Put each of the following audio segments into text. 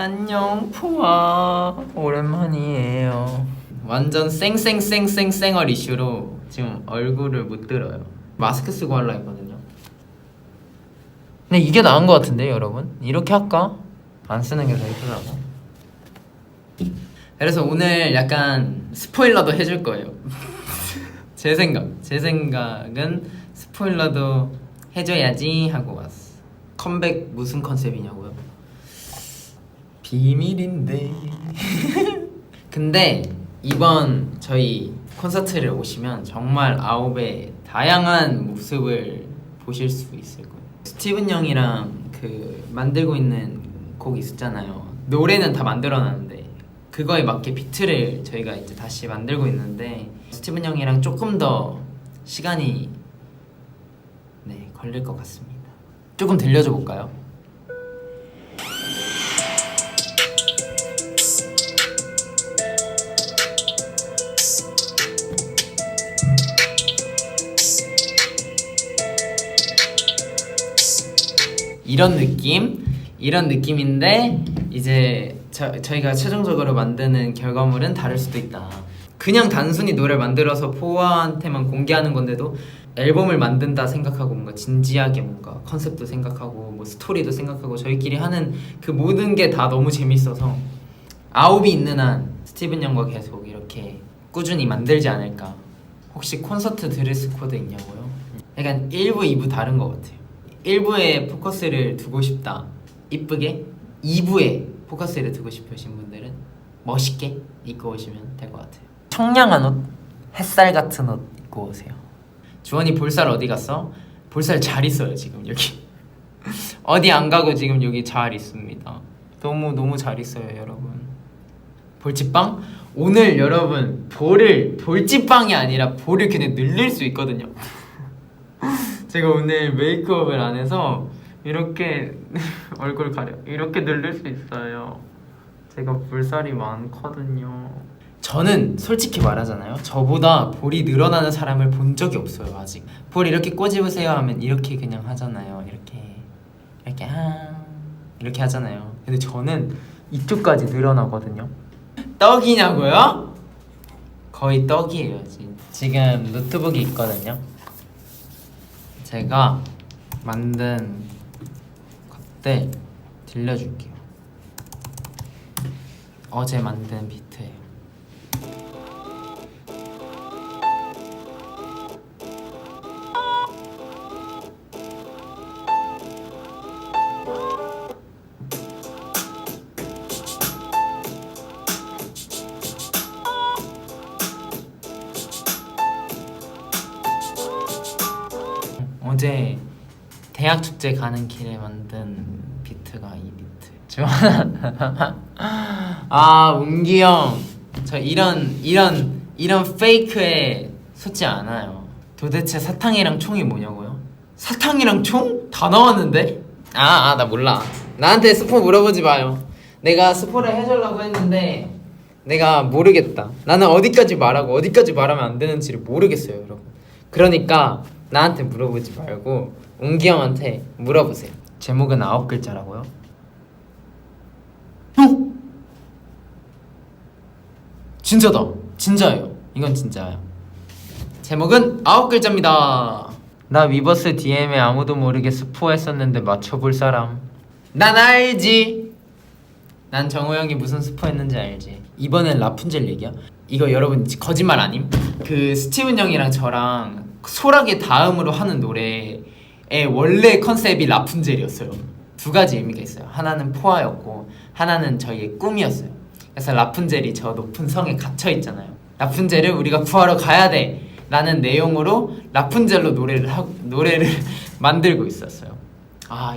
안녕 포아 오랜만이에요. 완전 쌩쌩쌩쌩쌩얼 이슈로 지금 얼굴을 못 들어요. 마스크 쓰고 하려 했거든요. 근데 이게 나은 것 같은데 여러분? 이렇게 할까? 안 쓰는 게 더 이쁘더라고. 그래서 오늘 약간 스포일러도 해줄 거예요. 제 생각은 스포일러도 해줘야지 하고 왔어. 컴백 무슨 컨셉이냐고요? 비밀인데. 근데 이번 저희 콘서트를 오시면 정말 아홉의 다양한 모습을 보실 수 있을 거예요. 스티븐 형이랑 그 만들고 있는 곡 있었잖아요. 노래는 다 만들어놨는데 그거에 맞게 비트를 저희가 이제 다시 만들고 있는데 스티븐 형이랑 조금 더 시간이 걸릴 것 같습니다. 조금 들려줘 볼까요? 이런 느낌인데 이제 저희가 최종적으로 만드는 결과물은 다를 수도 있다. 그냥 단순히 노래를 만들어서 포아한테만 공개하는 건데도 앨범을 만든다 생각하고 뭔가 진지하게 뭔가 컨셉도 생각하고 뭐 스토리도 생각하고 저희끼리 하는 그 모든 게 다 너무 재밌어서 아홉이 있는 한 스티븐 형과 계속 이렇게 꾸준히 만들지 않을까. 혹시 콘서트 드레스 코드 있냐고요? 약간 1부, 2부 다른 것 같아요. 1부에 포커스를 두고 싶다 이쁘게, 2부에 포커스를 두고 싶으신 분들은 멋있게 입고 오시면 될 것 같아요. 청량한 옷, 햇살 같은 옷 입고 오세요. 주원이 볼살 어디 갔어? 볼살 잘 있어요 지금 여기. 어디 안 가고 지금 여기 잘 있습니다. 너무 잘 있어요 여러분. 볼집빵? 오늘 여러분 볼집빵이 아니라 볼을 그냥 늘릴 수 있거든요. 제가 오늘 메이크업을 안 해서 이렇게 얼굴 가려 이렇게 늘릴 수 있어요. 제가 볼살이 많거든요. 저는 솔직히 말하잖아요. 저보다 볼이 늘어나는 사람을 본 적이 없어요 아직. 볼 이렇게 꼬집으세요 하면 이렇게 그냥 하잖아요. 이렇게 하잖아요. 근데 저는 이쪽까지 늘어나거든요. 떡이냐고요? 거의 떡이에요 지금 노트북이 있거든요. 제가 만든 것들 들려줄게요. 어제 만든 비트예요. 어제 대학 축제 가는 길에 만든 비트가 이 비트. 아 웅기 형, 저 이런 페이크에 속지 않아요. 도대체 사탕이랑 총이 뭐냐고요? 사탕이랑 총? 다 나왔는데? 나 몰라. 나한테 스포 물어보지 마요. 내가 스포를 해주려고 했는데 내가 모르겠다. 나는 어디까지 말하고 어디까지 말하면 안 되는지를 모르겠어요 여러분. 그러니까 나한테 물어보지 말고 웅기 형한테 물어보세요. 제목은 9글자라고요? 형! 진짜다. 진짜예요. 이건 진짜야. 제목은 9글자입니다. 나 위버스 DM에 아무도 모르게 스포했었는데 맞춰볼 사람. 난 알지. 난 정우 형이 무슨 스포했는지 알지. 이번엔 라푼젤 얘기야? 이거 여러분 거짓말 아님? 그 스티븐 형이랑 저랑 소라게 다음으로 하는 노래의 원래 컨셉이 라푼젤이었어요. 두 가지 의미가 있어요. 하나는 포아였고 하나는 저희의 꿈이었어요. 그래서 라푼젤이 저 높은 성에 갇혀 있잖아요. 라푼젤을 우리가 구하러 가야 돼 라는 내용으로 라푼젤로 노래를 만들고 있었어요.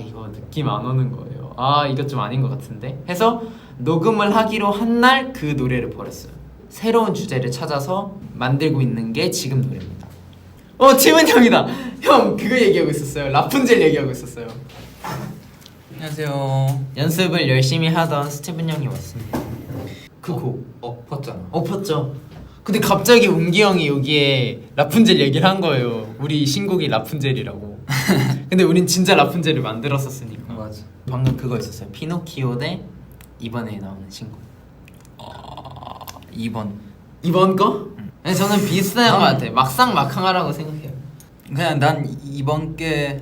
이거 느낌 안 오는 거예요. 이거 좀 아닌 것 같은데 해서 녹음을 하기로 한 날 그 노래를 버렸어요. 새로운 주제를 찾아서 만들고 있는 게 지금 노래입니다. 티문 형이다. 형 그거 얘기하고 있었어요. 라푼젤 얘기하고 있었어요. 안녕하세요. 연습을 열심히 하던 스티븐 형이 왔습니다. 그 곡 엎었잖아. 엎었죠. 근데 갑자기 웅기 형이 여기에 라푼젤 얘기를 한 거예요. 우리 신곡이 라푼젤이라고. 근데 우린 진짜 라푼젤을 만들었었으니까. 맞아. 방금 그거 있었어요. 피노키오 대 이번에 나오는 신곡. 2번. 이번 거? 네, 저는 비슷한 것 같아. 막상 막항하라고 생각해요. 그냥 난 이번 게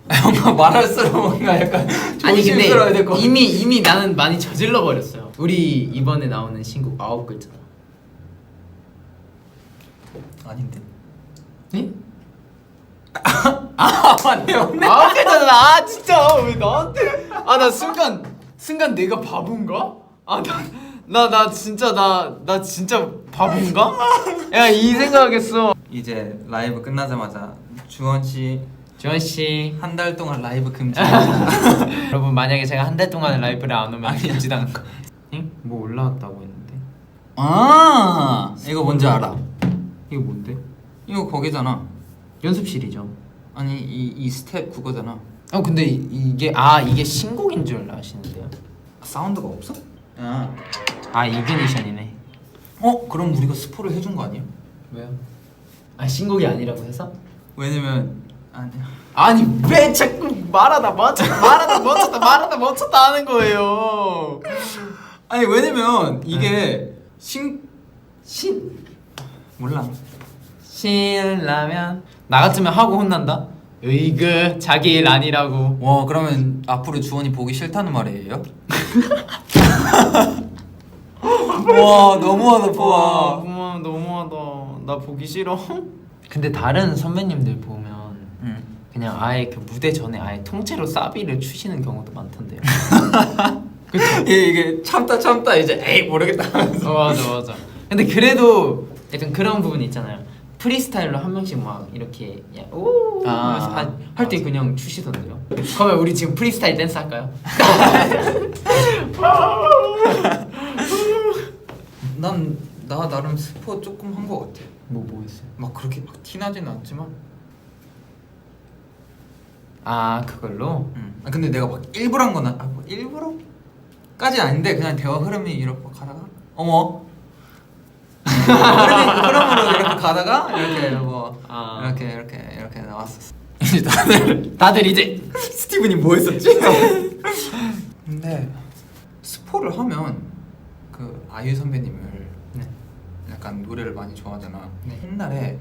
뭔가 말할수록 뭔가 약간 아니 조심스러워야 될 것 근데 같아. 이미 나는 많이 저질러 버렸어요. 우리 이번에 나오는 신곡 9글자. 아닌데. 네? 맞네 맞네. 9글자잖아. 아 진짜 왜 나한테? 아 나 순간 내가 바본가? 나 진짜 나 진짜 바본가? 야 이 생각했어. 이제 라이브 끝나자마자 주원 씨 주원 씨. 한 달 동안 라이브 금지. 여러분 만약에 제가 한 달 동안 라이브를 안 오면 금지당한 거. 응? 뭐 올라왔다고 했는데? 아 이거 뭔지 알아? 이거 뭔데? 이거 거기잖아. 연습실이죠. 아니 이 스텝 그거잖아. 근데 이게 신곡인 줄 아시는데요? 사운드가 없어? 아. 이그니션이네. 그럼 우리가 스포를 해준 거 아니야? 왜요? 신곡이 아니라고 해서? 왜냐면 아니야. 아니 왜 자꾸 말하다 멈췄다 하는 거예요? 아니 왜냐면 이게 몰라. 신라면 나 같으면 하고 혼난다? 으이그 자기 일 아니라고. 와 그러면 앞으로 주원이 보기 싫다는 말이에요? 와 너무하다 포아. 너무하다. 나 보기 싫어. 근데 다른 선배님들 보면 그냥 아예 그 무대 전에 아예 통째로 사비를 추시는 경우도 많던데요. 그쵸? 이게 참다 이제 에이 모르겠다 하면서. 맞아. 근데 그래도 약간 그런 부분 있잖아요. 프리스타일로 한 명씩 막 이렇게 오 할 때 그냥 추시던데요. 그러면 우리 지금 프리스타일 댄스 할까요? 나 나름 스포 조금 한 거 같아. 뭐 했어요? 막 그렇게 막 티나지는 않지만. 그걸로? 근데 내가 막 일부러 한 건 뭐 일부러까지 아닌데 그냥 대화 흐름이 이렇게 가다가 어머 흐름으로 이렇게 가다가 이렇게 뭐 이렇게 나왔었어. 이제 다들 이제 스티븐이 뭐 했었지? 근데 스포를 하면 그 아이유 선배님을 약간 노래를 많이 좋아하잖아. 네. 옛날에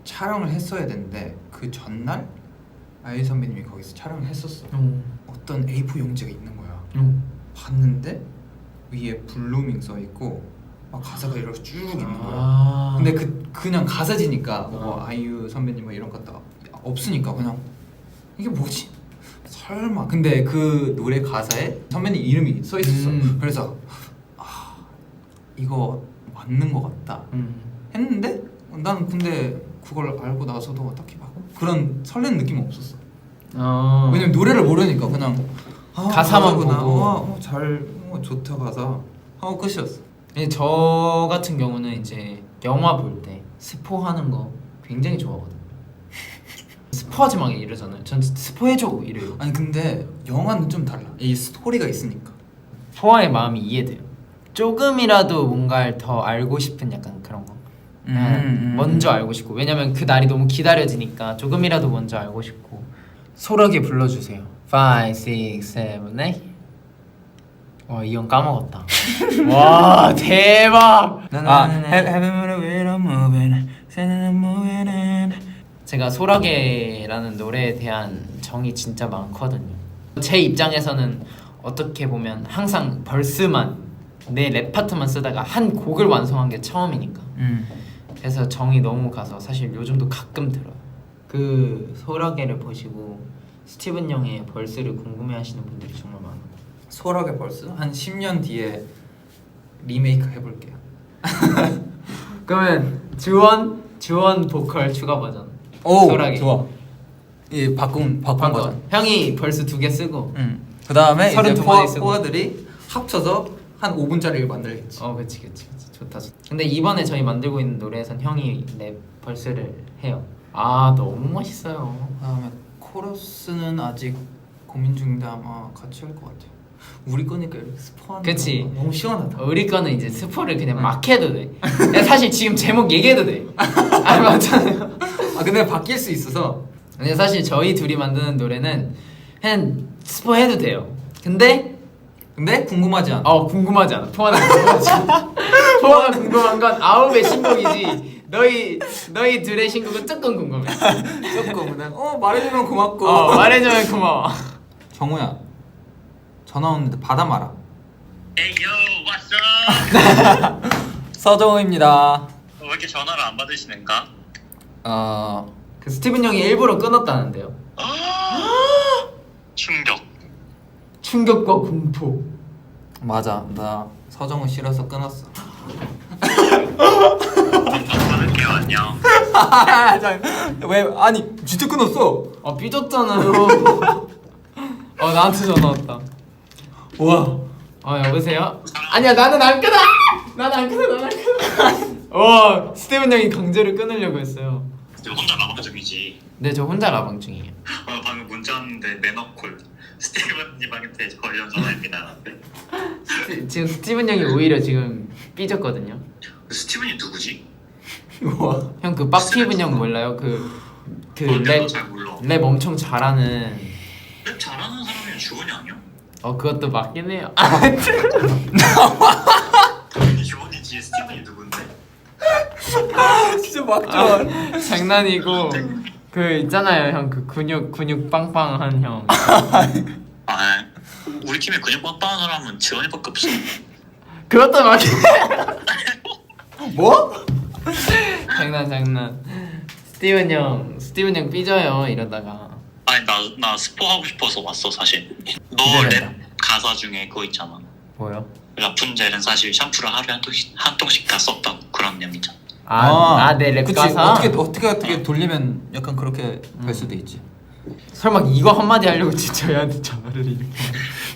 촬영을 했어야 되는데 그 전날 아이유 선배님이 거기서 촬영을 했었어. 어떤 A4 용지가 있는 거야. 봤는데 위에 블루밍 써 있고 막 가사가 이렇게 쭉 있는 거야. 근데 그냥 가사지니까 뭐 아이유 선배님 뭐 이런 것 같다가 없으니까 그냥 이게 뭐지? 설마. 근데 그 노래 가사에 선배님 이름이 써 있었어. 그래서 이거 맞는 것 같다 했는데 난 근데 그걸 알고 나서도 딱히 막 그런 설레는 느낌은 없었어. 왜냐면 노래를 모르니까 그냥 가사만 보고 잘 좋다 가사 하고 끝이었어. 저 같은 경우는 이제 영화 볼 때 스포하는 거 굉장히 좋아하거든요. 스포하지 마 이러잖아요. 전 스포해줘 이래요. 아니 근데 영화는 좀 달라. 이 스토리가 있으니까. 포아의 마음이 이해돼요. 조금이라도 뭔가를 더 알고 싶은 약간 그런 거. 먼저 알고 싶고, 왜냐면 그 날이 너무 기다려지니까 조금이라도 먼저 알고 싶고. 소라게 불러주세요. 5, 6, 7, 8. 와, 이 형 까먹었다. 와, 대박. 제가 소라게라는 노래에 대한 정이 진짜 많거든요. 제 입장에서는 어떻게 보면 항상 벌스만 내 랩 파트만 쓰다가 한 곡을 완성한 게 처음이니까. 그래서 정이 너무 가서 사실 요즘도 가끔 들어요. 그 소라게를 보시고 스티븐 형의 벌스를 궁금해하시는 분들이 정말 많아요. 소라게 벌스? 한 10년 뒤에 리메이크 해볼게요. 그러면 주원 보컬 추가 버전. 오 소라게. 좋아. 이 바꾼 버전. 형이 벌스 2개 쓰고. 그 다음에 이제 32마디 쓰고. 포화들이 합쳐서 한 5분짜리를 만들겠지. 그치 좋다. 근데 이번에 저희 만들고 있는 노래에선 형이 랩 벌스를 해요. 너무 멋있어요. 그다음에 코러스는 아직 고민 중인데 아마 같이 할 것 같아요. 우리 거니까 이렇게 스포하는 그치. 거 너무 시원하다. 우리 거는 이제 스포를 그냥 막 해도 돼. 사실 지금 제목 얘기해도 돼. 맞잖아요. 근데 바뀔 수 있어서. 근데 사실 저희 둘이 만드는 노래는 그냥 스포 해도 돼요. 근데 근데 궁금하지 않아. 궁금하지 않아. 포화는 궁금하지 않아. 포화가 궁금한 건 아홉의 신곡이지. 너희 둘의 신곡은 조금 궁금해. 조금 그냥 말해주면 고맙고. 말해주면 고마워. 정우야, 전화 오는데 받아 마라. Hey yo, what's up? 서정우입니다. 왜 이렇게 전화를 안 받으시는가? 그 스티븐 형이 일부러 끊었다는데요. 충격. 충격과 공포. 맞아, 나 서정우 싫어서 끊었어. 끊을게요, 안녕. 왜? 아니 진짜 끊었어. 삐졌잖아요. 나한테 전화 왔다. 와. 여보세요? 아니야, 나는 안 끊어. 나는 안 끊어. 와, 스티븐 형이 강제로 끊으려고 했어요. 지금 혼자 라방 중이지. 네, 저 혼자 라방 중이에요. 방금 문자 왔는데 매너콜. 스티븐님한테 걸려 전화입니다. 지금 스티븐 형이 오히려 지금 삐졌거든요. 스티븐이 누구지? 형 그 빡티븐 형 몰라요? 내가 잘 몰라. 랩 엄청 잘하는. 랩 잘하는 사람이 주원이 아니야? 그것도 맞긴 해요. 주원이지. 스티븐이 누군데? 진짜 맞죠. 장난이고 그 있잖아요, 형 그 근육 빵빵한 형. 우리 팀에 근육 빵빵한 사람은 지원이밖에 없어. 그것도 맞긴 해. 뭐? 장난. 스티븐 형 삐져요 이러다가. 아니 나 스포 하고 싶어서 왔어 사실. 너 기대된다. 랩 가사 중에 그거 있잖아. 뭐요? 라푼젤은 사실 샴푸를 하루에 한 통씩 다 썼다고 그런 내용이잖아. 내 랩 그치. 가사. 어떻게 돌리면 약간 그렇게 될 수도 있지. 설마 이거 한마디 하려고 진짜 얘한테 전화를 이렇게.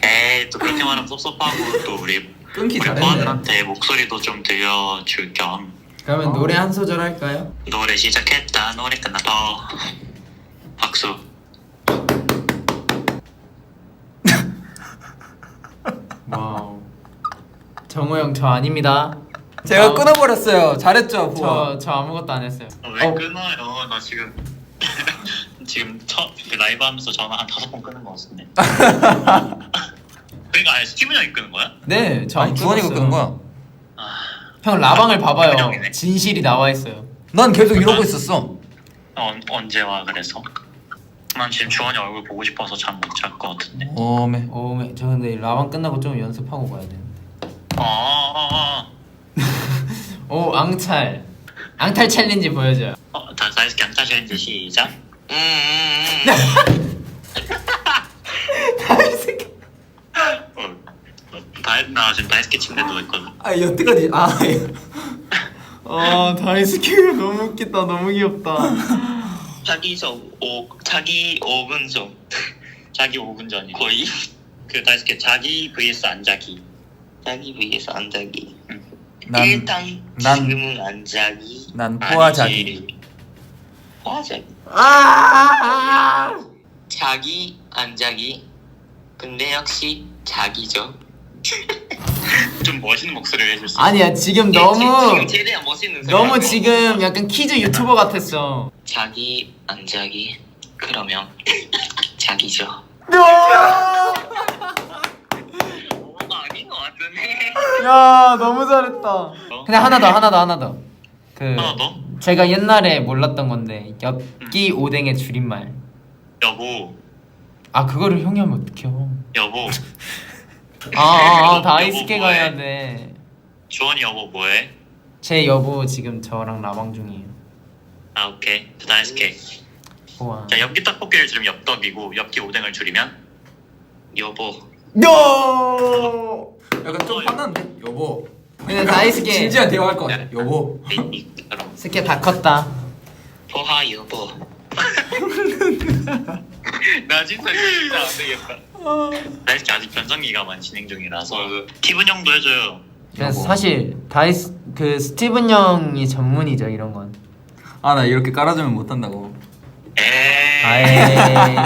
에이 또 그렇게 말하면 섭섭하고 또 우리 끊기 잘했네. 포아들한테 목소리도 좀 들려줄 겸 그러면 노래 한 소절 할까요? 노래 시작했다 노래 끝났다 박수. 와우. 정우 형 저 아닙니다. 제가 끊어버렸어요. 잘했죠, 부하. 저 아무것도 안 했어요. 왜 끊어요? 나 지금 지금 그 라이브 하면서 전화 한 5번 끊은 거 같은데. 그러니까 아니 스티븐 형이 끊은 거야? 네, 저 안 주원이가 끊었어요. 끊은 거야. 형 라방을 봐봐요. 형이네. 진실이 나와 있어요. 난 계속 이러고 있었어. 언제 와 그래서? 난 지금 주원이 얼굴 보고 싶어서 잠 못 잘 것 같은데. 저 근데 라방 끝나고 좀 연습하고 가야 되는데. 앙탈 챌린지 보여줘요. 다이스키 안타 챌린지 시작. 다이스키. 나 지금 다이스키 침대 누워 있거든. 여태까지 다이스키가 너무 웃기다. 너무 귀엽다. 자기 5분 전 자기 5분 전이 거의 그 다이스키 자기 vs 안 자기. 자기 vs 안 자기. 일단 지금은 안 자기. 난 포화자기. 포화자기. 자기 안 자기. 근데 역시 자기죠. 좀 멋있는 목소리를 해줄 수 있어. 아니야, 지금 지금 최대한 멋있는 소리. 너무 지금 약간 키즈 유튜버 같았어. 자기 안 자기 그러면 자기죠. 아닌 것 같은데. 야, 너무 잘했다. 근데 하나 더. 하나 더? 제가 옛날에 몰랐던 건데 엽기 오뎅의 줄임말. 여보. 그거를 형이 하면 어떡해요? 여보. 다이스케가 뭐해? 해야 돼. 주원이 여보 뭐해? 제 여보 지금 저랑 라방 중이에요. 오케이. 다이스케. 우와. 자 엽기 떡볶이를 줄이면 엽떡이고 엽기 오뎅을 줄이면 여보. NO! 약간 좀 화난데? 여보. 근데 다이스케 진지한 대화할 것 같아. 여보. 그럼 스케 다 컸다. 포하 여보. 나 진짜 안 되겠다. 다이스케 아직 변성기가만 진행 중이라서 티븐 형도 해줘요. 그래서 사실 그 스티븐 형이 전문이죠 이런 건. 나 이렇게 깔아주면 못한다고.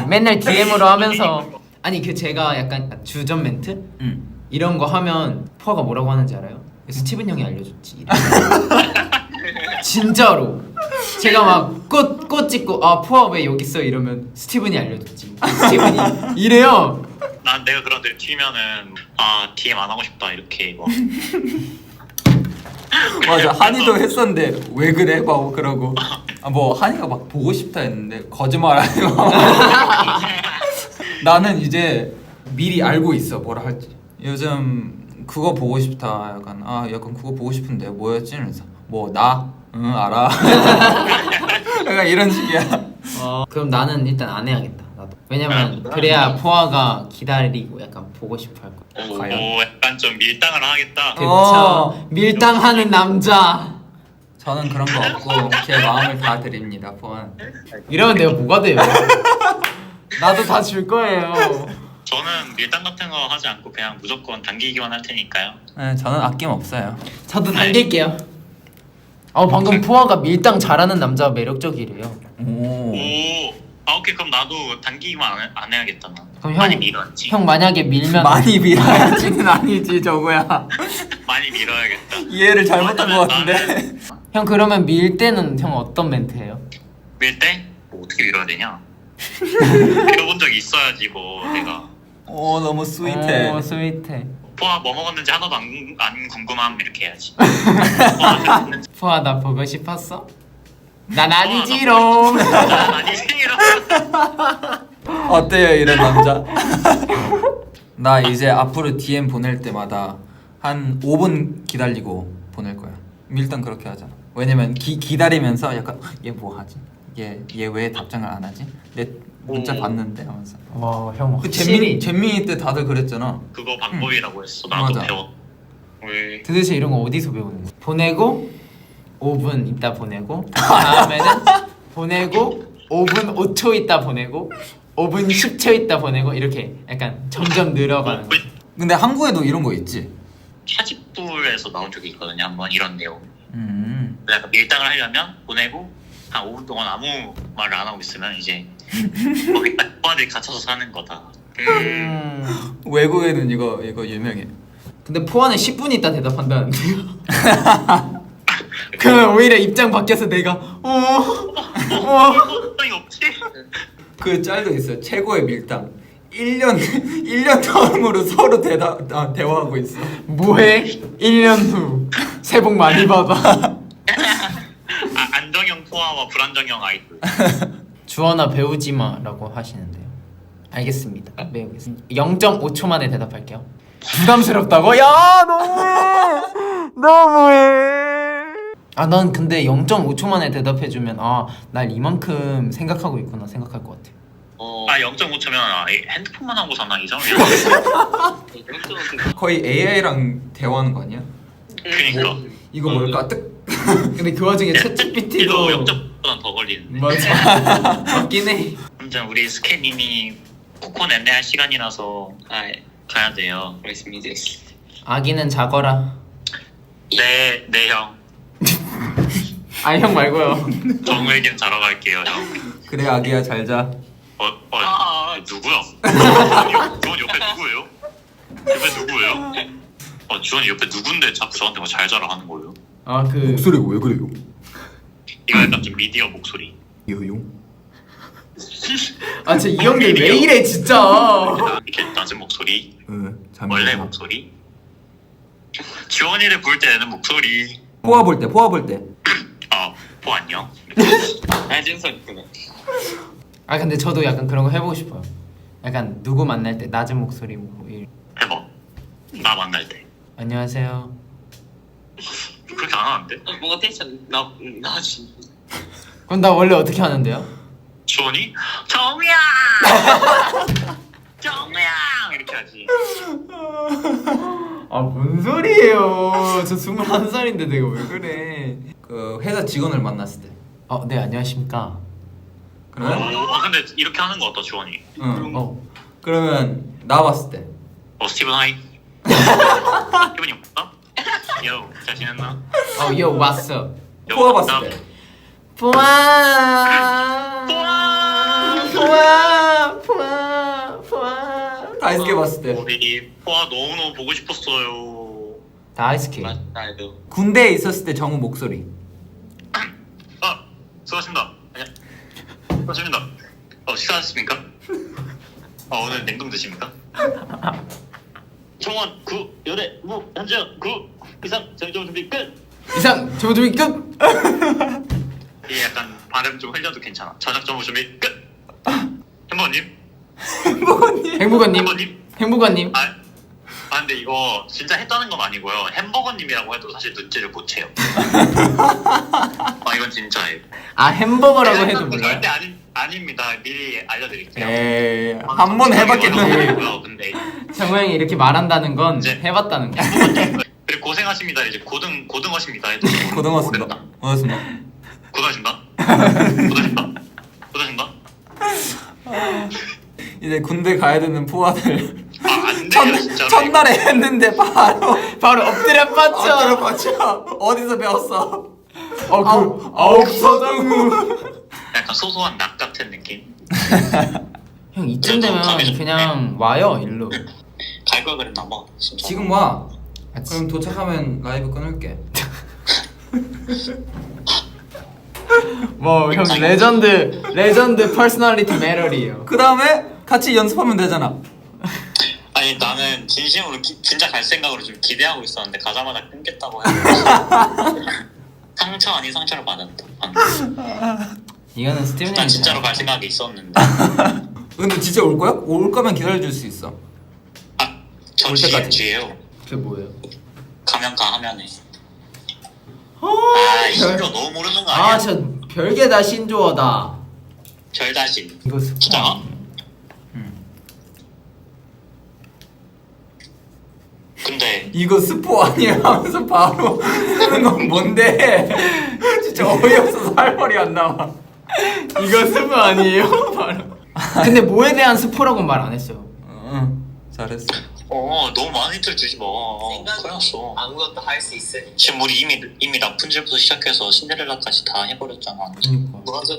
맨날 DM으로 하면서 그 제가 약간 주전 멘트 이런 거 하면 포아가 뭐라고 하는지 알아요? 스티븐 형이 알려줬지. 진짜로 제가 막 꽃 찍고 포아 왜 여기 있어 이러면 스티븐이 알려줬지. 스티븐이 이래요. 난 내가 그런 데 튀면은 아 DM 안 하고 싶다 이렇게 뭐. 맞아, 한이도 했었는데 왜 그래? 막 그러고 뭐 한이가 막 보고 싶다 했는데 거짓말 아니고 나는 이제 미리 알고 있어 뭐라 할지. 요즘 그거 보고 싶다. 약간 그거 보고 싶은데 뭐였지? 이러면서 뭐 나? 응 알아. 약간 이런 식이야. 그럼 나는 일단 안 해야겠다. 나도. 왜냐면 아, 그래야 포아가 기다리고 약간 보고 싶어 할 거야. 오, 과연? 약간 좀 밀당을 하겠다. 그쵸. 밀당하는 남자. 저는 그런 거 없고 제 마음을 다 드립니다. 포한. 이러면 내가 뭐가 돼요? 나도 다 줄 거예요. 저는 밀당 같은 거 하지 않고 그냥 무조건 당기기만 할 테니까요. 네, 저는 아낌 없어요. 저도 당길게요. 방금 포아가 밀당 잘하는 남자 매력적이래요. 오. 오케이 그럼 나도 당기기만 안 해야겠다 나. 그럼 많이 형- 밀어야지. 형 만약에 밀면 많이 밀어야지는 아니지 저거야. 많이 밀어야겠다. 이해를 잘못한 것 같은데. 나는 형 그러면 밀 때는 형 어떤 멘트예요? 밀 때? 뭐 어떻게 밀어야 되냐? 밀어본 적이 있어야지 뭐 내가. 오 너무 스윗해. 오 스윗해. 포아 뭐 먹었는지 하나도 안 궁금함 이렇게 해야지. 포아 나 보고 싶었어? 난 아니지롱. 아니지롱. 어때요 이런 남자? 나 이제 앞으로 DM 보낼 때마다 한 5분 기다리고 보낼 거야. 밀당 그렇게 하자. 왜냐면 기다리면서 약간 얘 뭐 하지? 얘 왜 답장을 안 하지? 내 문자 봤는데 하면서. 와형 그 잼민이 때 다들 그랬잖아. 그거 방법이라고 했어. 나도 맞아. 배웠. 왜? 도대체 이런 거 어디서 배우는 거야? 보내고 5분 있다 보내고 다음에는 보내고 5분 5초 있다 보내고 5분 10초 있다 보내고 이렇게 약간 점점 늘어가는 거. 근데 한국에도 이런 거 있지? 차집불에서 나온 적이 있거든요. 한번 이런 내용. 음. 약간 밀당을 하려면 보내고 한 5분 동안 아무 말을 안 하고 있으면 이제 거기까지 포화들이 갇혀서 사는 거다. 외국에는 이거 유명해. 근데 포아는 10분 있다 대답한다는데요. 그러면 오히려 입장 바뀌어서 내가 소통이 없지? 그 짤도 있어. 최고의 밀당. 1년 텀으로 서로 대화하고 있어. 뭐해? 1년 후 새해 복 많이 받아. 안정형 포화와 불안정형 아이돌. 주원아 배우지 마라고 하시는데요. 알겠습니다. 배우겠습니다. 0.5초 만에 대답할게요. 부담스럽다고? 야 너무해. 난 근데 0.5초 만에 대답해주면 날 이만큼 생각하고 있구나 생각할 것 같아. 0.5초면 핸드폰만 하고 사나 이상? 거의 AI랑 대화하는 거 아니야? 그러니까. 이거 뭘까? 근데 그 와중에 챗GPT도 0.5보단 더 걸리는데. 맞아. 맞긴 해. 아무튼 우리 스캔님이 코콘 안내할 시간이라서 가야 돼요. 그렇습니다. 아기는 자거라. 네 형. 형 말고요. 정우에겐 자러 갈게요 형. 그래 아기야 잘 자. 누구야? 주원이 옆에 누구예요? 옆에 누구예요? 주원이 옆에 누군데 자꾸 저한테 뭐 잘 자라 하는 거예요? 목소리가 왜 그래요? 이거 약간 좀 미디어 목소리. 요요? 진짜 이 형들 왜 이래 진짜. 이렇게 낮은 목소리. 잠이 원래 안 와. 목소리. 주원이를 부를 때 내는 목소리. 포화 볼 때. 뭐 안녕. 낮은 소리구나. 근데 저도 약간 그런 거 해보고 싶어요. 약간 누구 만날 때 낮은 목소리 해봐. 나 만날 때. 안녕하세요. 그렇게 안 하는데? 뭔가 텐션 나지. 그럼 나 원래 어떻게 하는데요? 주원이? 정우야! 정우야! 이렇게 하지. 뭔 소리예요. 저 21살인데 내가 왜 그래. 그 회사 직원을 만났을 때. 네 안녕하십니까. 그러면 근데 이렇게 하는 거 어떠 주원이? 그러면 나 봤을 때. 스티븐 하이. 스티븐이 없다? 요, 잘 지냈나? 요 왔어. 포화 봤을 때. 포아. 다이스케 봤을 때. 우리 포화 너무너무 보고 싶었어요. 다이스케. 나도. 군대에 있었을 때 정우 목소리. 수고하십니다. 수고하십니다. 식사하셨습니까? 오늘 냉동 드십니까? 정원 9 여대 무 현재현 9 이상 정정 준비 끝. 이상 정보 준비 끝. 이게 약간 발음 좀 흘려도 괜찮아. 저녁 정보 준비 끝. 햄버거님. 행복원님. 행복원님. 아 근데 이거 진짜 했다는 건 아니고요. 햄버거님이라고 해도 사실 눈치를 못 채요. 이건 진짜예요. 아 햄버거라고 해도 건 몰라요? 절대 아닙니다. 미리 알려드릴게요. 에이 한 번 해봤겠네. 근데 정우 형이 이렇게 말한다는 건 네. 해봤다는 거. 그리고 고생하십니다. 이제 고등어십니다. 고등어습니다. 고등어습니다. 고등어십니다. 고등어십니다. 이제 군대 가야 되는 포화들 안 돼요 진짜로. 첫날에 했는데 바로 엎드려 뻗쳐. 맞죠? 어디서 배웠어? 아홉 서장우. 약간 소소한 낙 같은 느낌. 형 이쯤 되면 그냥 와요 일로. 갈 걸 그랬나 봐. 진짜. 지금 와. 아, 그럼 도착하면 라이브 끊을게. 뭐 형 레전드 퍼스널리티 매럴이에요. 그 다음에 같이 연습하면 되잖아. 아니 나는 진심으로 진짜 갈 생각으로 좀 기대하고 있었는데 가자마자 끊겠다고 해서 상처 아닌 상처를 받았다. 이거는 스티븐 난 형이 진짜로 갈 생각이 있었는데. 근데 진짜 올 거야? 올 거면 기다려줄 수 있어. 저 올 때까지. 뒤에요. 그게 뭐예요? 가면가 하면에. 별- 신조 너무 모르는 거 아니야? 저 별게 다 신조어다. 별다신. 이거 진짜? 근데 이거 스포 아니야 하면서 바로 쓰는 건 뭔데? 진짜 어이없어서 할 말이 안 나와. 이거 스포 아니에요? 바로. 근데 뭐에 대한 스포라고는 말 안 했어요. 응, 잘했어. 너무 많은 힌트를 주지 마. 큰일 났어. 아무것도 할 수 있으니. 지금 우리 이미 라푼젤부터 시작해서 신데렐라까지 다 해버렸잖아. 그니까. 맞아.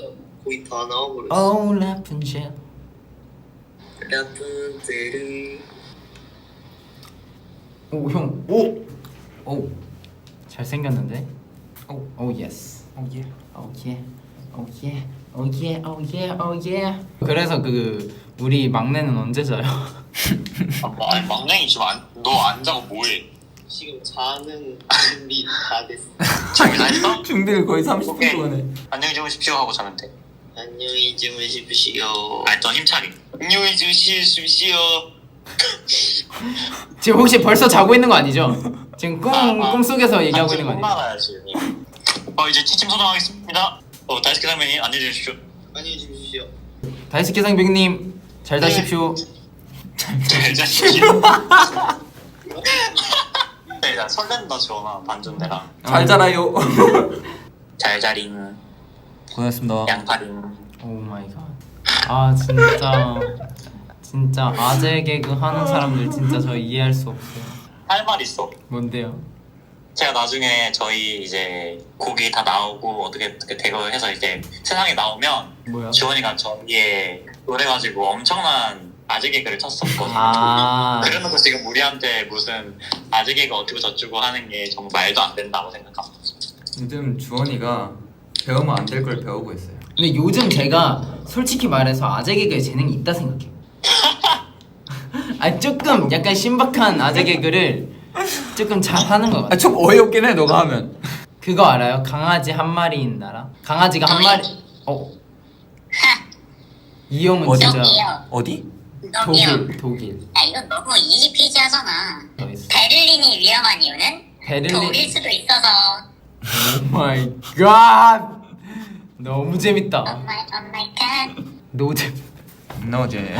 거의 다 나와버렸어. 오 라푼젤. 라푼젤을 오 형. 오. 잘생겼는데? 오 예스. 예. 오예. 그래서 우리 막내는 언제 자요? 아니 막냉이 지금 너 안 자고 뭐해? 지금 자는 준비 다 됐어. 지금 다 했어? 준비를 거의 30분 오케이. 동안 해. 안녕히 주무십시오 하고 자면 돼. 안녕히 주무십시오. 또 힘차림. 안녕히 주무십시오. 지금 혹시 벌써 자고 있는 거 아니죠? 지금 꿈속에서 얘기하고 있는 거 아니죠? 나가야지. 이제 취침 소동하겠습니다. 다이스키 선배님 안녕히 주무십시오. 안녕히 주무십시오. 다이스키 상백님 잘 자십시오. 잘 자십시오. 네, 나 설렌다 지원아 반전대랑. 잘 자라요. 잘 자림. 고맙습니다. 양파림. 오 마이 갓. 아 진짜 아재 개그 하는 사람들 진짜 저 이해할 수 없어요. 할 말 있어. 뭔데요? 제가 나중에 저희 이제 곡이 다 나오고 어떻게 되고 해서 이제 세상에 나오면 뭐야? 지원이가 저기에 노래 가지고 엄청난 아재 개그를 쳤었거든요. 그래놓고 지금 우리한테 무슨 아재 개그 어쩌고 저쩌고 하는 게 정말 말도 안 된다고 생각합니다. 요즘 주원이가 배우면 안 될 걸 배우고 있어요. 근데 요즘 제가 솔직히 말해서 아재 개그에 재능이 있다 생각해요. 조금 약간 신박한 아재 개그를 조금 잘 하는 것 같아. 좀 어이없긴 해 너가 하면. 그거 알아요? 강아지 한 마리인 나라? 강아지가 한 마리. 이 형은 진짜 어디? 독일. 야 이건 너무 이지피지하잖아. 더 있어. 베를린이 위험한 이유는 독일 수도 있어서. 오 마이 갓. 너무 재밌다. Oh my god. 노잼. 너제.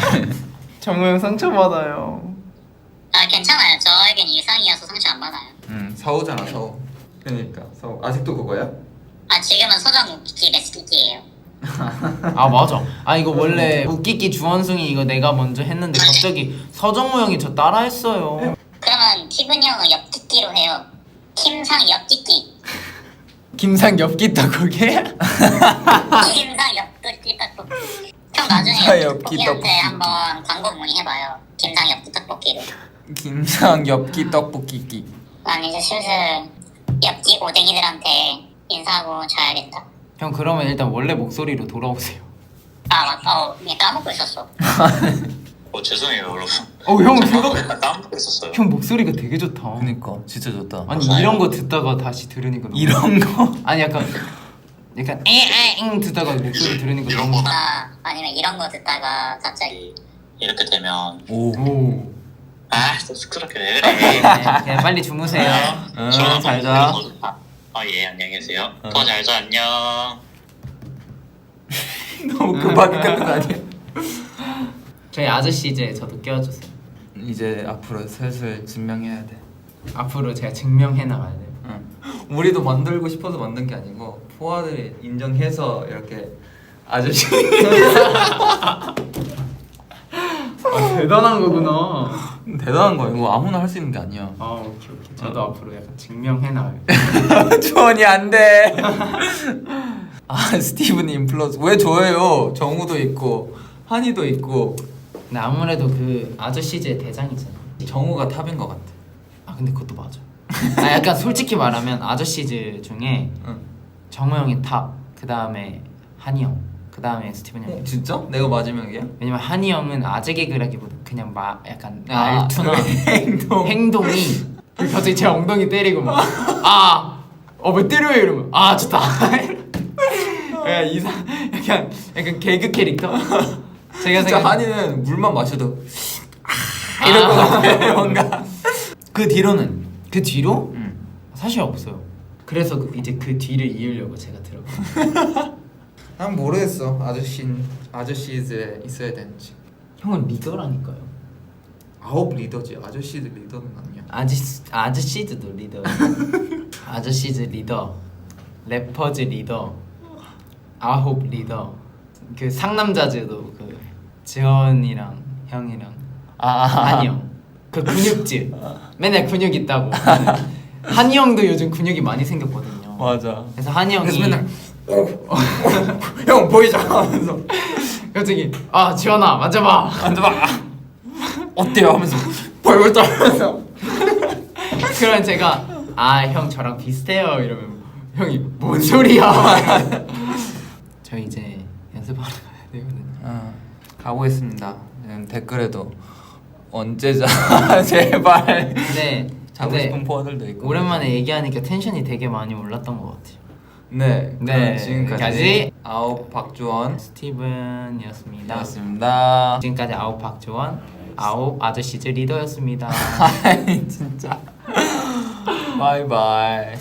정우 형 상처 받아요. 아 괜찮아요. 저에겐 일상이어서 상처 안 받아요. 서우잖아 서우. 그러니까 서우. 아직도 그거야? 아 지금은 소정 웃기기 메스키기예요. 아 맞아. 이거 원래 웃기기 주원숭이 이거 내가 먼저 했는데 갑자기 서정우 형이 저 따라했어요. 그러면 티분 형은 엽기기로 해요. 팀상 엽기기. 김상 엽기 떡국이? 김상 엽기기 떡볶이. 형 나중에 김상 엽기 엽기한테 떡볶이. 한번 광고 문의해봐요. 김상 엽기 떡볶이로. 김상 엽기 떡볶이기. 난 이제 슬슬 엽기 오뎅이들한테 인사하고 자야겠다. 형 그러면 일단 원래 목소리로 돌아오세요. 아 맞다. 까먹고 있었어. 죄송해요 여러분. 형 그거 약간 다운받고 있었어요. 형 목소리가 되게 좋다. 그니까 진짜 좋다. 아니 이런 거 듣다가 다시 들으니까 너무 이런 거 아니 약간 엥 듣다가 목소리 들으니까 이런 너무 거 아니면 이런 거 듣다가 갑자기 이렇게 되면 오. 오. 또 시끄럽게 왜 그래? 네, 그냥 빨리 주무세요. 잘 자. 예, 안녕히 계세요. 더 잘 자, 안녕. 너무 급하게 끝난 거 아니야? 저희 아저씨 이제 저도 껴주세요. 이제 앞으로 슬슬 증명해야 돼. 앞으로 제가 증명해 나가야 돼요. 응. 우리도 만들고 싶어서 만든 게 아니고 포화들이 인정해서 이렇게 아저씨 대단한 거구나. 대단한 거야. 이거 아무나 할 수 있는 게 아니야. 아 오케이. 저도 앞으로 약간 증명해 나가요. 주원이 안 돼. 아 스티브님 플러스 왜 저예요? 정우도 있고 한이도 있고 근데 아무래도 그 아저씨제 대장이잖아. 정우가 탑인 것 같아. 아 근데 그것도 맞아. 아 약간 솔직히 말하면 아저씨즈 중에 응. 정우 형이 탑, 그 다음에 한이 형, 그 다음에 스티븐 형이. 진짜? 내가 마지막이야? 왜냐면 한이 형은 아재 개그라기보다 그냥 약간 아, 말투나 행동. 행동이 갑자기 제 엉덩이 때리고 왜 때려요 이러면 좋다. 약간 약간 개그 캐릭터. 제가 진짜 생각 한이는 물만 마셔도 이럴 것 같아. 뭔가. 그 뒤로는 그 뒤로 응. 사실 없어요. 그래서 이제 그 뒤를 이으려고 제가 들어가. 난 모르겠어. 아저씨즈에 있어야 되는지. 형은 리더라니까요. 아홉 리더지. 아저씨들 리더는 아니야. 아저씨즈도 리더. 아저씨즈 리더, 래퍼즈 리더, 아홉 리더. 그 상남자즈도 그 지원이랑 형이랑 한이 형. 그 근육질. 맨날 근육 있다고. 한이 형도 요즘 근육이 많이 생겼거든요. 맞아. 그래서 한이 형이 그래서 맨날 형 보이자 하면서 갑자기 지원아 만져봐. 어때요 하면서 벌벌 떨면서 그러면 제가 형 저랑 비슷해요 이러면 형이 뭔 소리야. 저 이제 연습하러 가야 되거든요. 가고 있습니다. 댓글에도 언제 자 제발 자고 근데 싶은 포화들도 있고 오랜만에 얘기하니까 텐션이 되게 많이 올랐던 것 같아요. 네 네, 지금까지 아홉 박주원 스티븐이었습니다. 였습니다. 지금까지 아홉 박주원, 아홉 아저씨즈 리더였습니다. 진짜 바이바이.